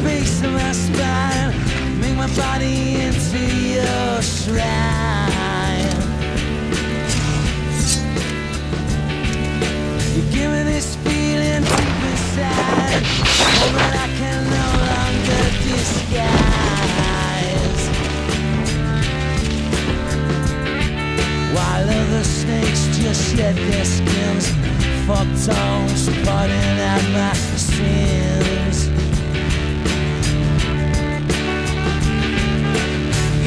base of my spine, make my body into your shrine. You give me this feeling deep inside, one that I can no longer disguise. While other snakes just shed their skins, fuck tongues putting out my sins.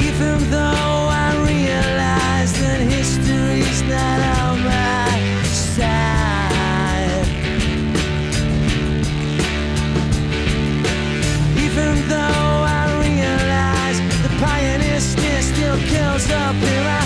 Even though I realize that history's not on my side, even though I realize the pioneer still kills up in my